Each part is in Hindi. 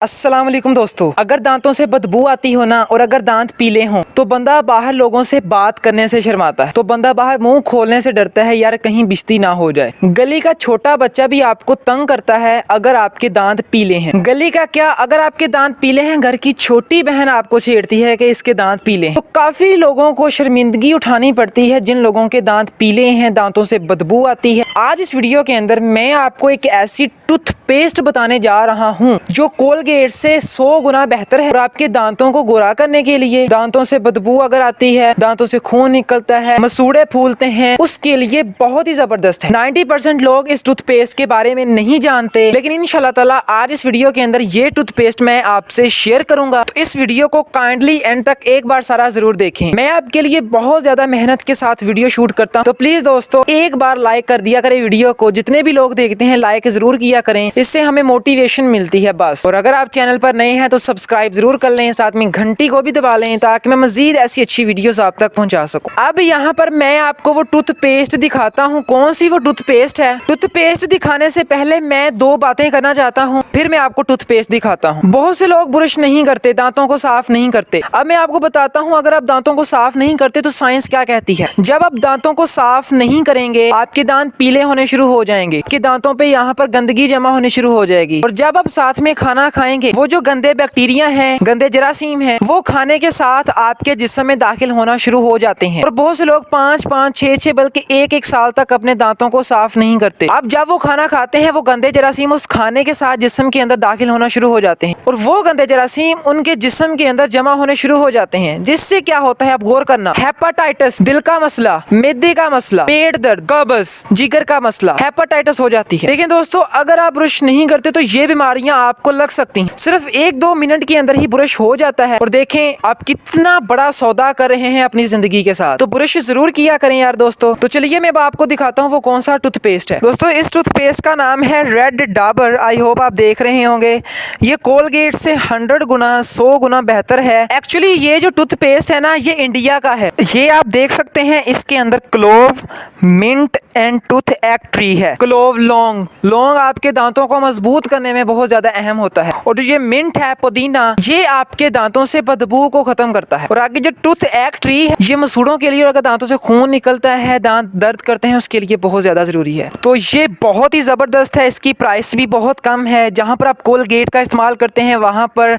अस्सलाम वालेकुम दोस्तों, अगर दांतों से बदबू आती हो ना और अगर दांत पीले हों तो बंदा बाहर लोगों से बात करने से शर्माता है, तो बंदा बाहर मुंह खोलने से डरता है यार कहीं बिस्ती ना हो जाए। गली का छोटा बच्चा भी आपको तंग करता है अगर आपके दांत पीले हैं। गली का क्या, अगर आपके दांत पीले हैं घर की छोटी बहन आपको छेड़ती है कि इसके दांत पीले हैं। तो काफी लोगों को शर्मिंदगी उठानी पड़ती है जिन लोगों के दांत पीले हैं, दांतों से बदबू आती है। आज इस वीडियो के अंदर मैं आपको एक ऐसी टूथपेस्ट बताने जा रहा हूँ जो कोलगेट से 100 गुना बेहतर है और आपके दांतों को गोरा करने के लिए, दांतों से बदबू अगर आती है, दांतों से खून निकलता है, मसूड़े फूलते हैं, उसके लिए बहुत ही जबरदस्त है। 90% लोग इस टूथपेस्ट के बारे में नहीं जानते, लेकिन इंशाल्लाह ताला आज इस वीडियो के अंदर ये टूथपेस्ट मैं आपसे शेयर करूंगा। तो इस वीडियो को काइंडली एंड तक एक बार सारा जरूर देखें। मैं आपके लिए बहुत ज्यादा मेहनत के साथ वीडियो शूट करता हूँ, तो प्लीज दोस्तों एक बार लाइक कर दिया करें वीडियो को। जितने भी लोग देखते हैं लाइक जरूर किया करें, इससे हमें मोटिवेशन मिलती है बस। और अगर आप चैनल पर नए हैं तो सब्सक्राइब जरूर कर लें, साथ में घंटी को भी दबा लें ताकि मैं मजीद ऐसी अच्छी वीडियोस आप तक पहुंचा सकूं। अब यहाँ पर मैं आपको वो टूथपेस्ट दिखाता हूँ। कौन सी वो टूथपेस्ट है? टूथपेस्ट दिखाने से पहले मैं दो बातें करना चाहता हूँ, फिर मैं आपको टूथपेस्ट दिखाता हूँ। बहुत से लोग ब्रश नहीं करते, दांतों को साफ नहीं करते। अब मैं आपको बताता हूँ अगर आप दांतों को साफ नहीं करते तो साइंस क्या कहती है। जब आप दांतों को साफ नहीं करेंगे आपके दांत पीले होने शुरू हो जाएंगे, आपके दांतों पे यहाँ पर गंदगी जमा होने शुरू हो जाएगी। और जब आप साथ में खाना खाएंगे वो जो गंदे बैक्टीरिया हैं, गंदे जरासीम हैं, वो खाने के साथ आपके जिस्म में दाखिल होना शुरू हो जाते हैं। और बहुत से लोग 5-5, 6-6 बल्कि 1-1 साल तक अपने दांतों को साफ नहीं करते। अब जब वो खाना खाते हैं वो गंदे जरासीम उस खाने के साथ जिस्म के अंदर दाखिल होना शुरू हो जाते हैं और वो गंदे जरासीम उनके जिस्म के अंदर जमा होने शुरू हो जाते हैं, जिससे क्या होता है आप गौर करना, हेपेटाइटिस, दिल का मसला, मैदे का मसला, पेट दर्द, कब्ज, जिगर का मसला, हेपेटाइटिस हो जाती है। लेकिन दोस्तों अगर आप ब्रश नहीं करते तो ये बीमारियां आपको लग सकती हैं। सिर्फ 1-2 मिनट के अंदर ही ब्रश हो जाता है और देखें आप कितना बड़ा सौदा कर रहे हैं अपनी जिंदगी के साथ। तो ब्रश जरूर किया करें यार दोस्तों। तो चलिए मैं आपको दिखाता हूँ वो कौन सा टूथपेस्ट है। दोस्तों इस टूथपेस्ट का नाम है रेड डाबर। आई होप आप देख रहे होंगे। ये कोलगेट से 100 गुना 100 गुना बेहतर है। एक्चुअली ये जो टूथपेस्ट है ना ये इंडिया का है। ये आप देख सकते हैं इसके अंदर क्लोव, मिंट एंड टूथ एक्ट ट्री है। क्लोव लौंग आपके दांतों को मजबूत करने में बहुत ज्यादा अहम होता है और जो ये मिंट है, पुदीना, ये आपके दांतों से बदबू को खत्म करता है। और आगे जो टूथ एक्ट ट्री है ये मसूड़ों के लिए, और अगर दांतों से खून निकलता है, दांत दर्द करते हैं, उसके लिए बहुत ज्यादा जरूरी है। तो ये बहुत ही जबरदस्त है। इसकी प्राइस भी बहुत कम है। जहां पर आप कोलगेट का इस्तेमाल करते हैं वहां पर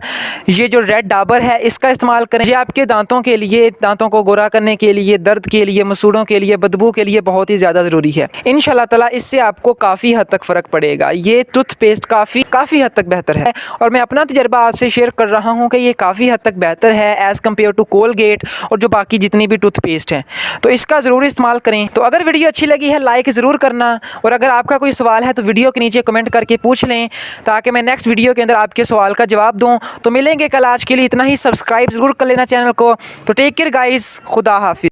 ये जो रेड डाबर है इसका इस्तेमाल करें। ये आपके दांतों के लिए, दांतों को गोरा करने के लिए, दर्द के लिए, मसूड़ों के लिए, बदबू के लिए बहुत ही ज्यादा जरूरी है। इंशाल्लाह ताला इससे आपको काफी हद तक फर्क पड़ेगा। ये टूथपेस्ट काफी हद तक बेहतर है और मैं अपना तजर्बा आपसे शेयर कर रहा हूं कि ये काफी हद तक बेहतर है एज कम्पेयर टू कोलगेट और जो बाकी जितनी भी टूथपेस्ट हैं। तो इसका जरूर इस्तेमाल करें। तो अगर वीडियो अच्छी लगी है लाइक जरूर करना, और अगर आपका कोई सवाल है तो वीडियो के नीचे कमेंट करके पूछ लें ताकि मैं नेक्स्ट वीडियो के अंदर आपके सवाल का जवाब दूं। तो मिलेंगे कल, आज के लिए इतना ही। सब्सक्राइब जरूर कर लेना चैनल को। तो टेक केयर गाइस, खुदा हाफिज।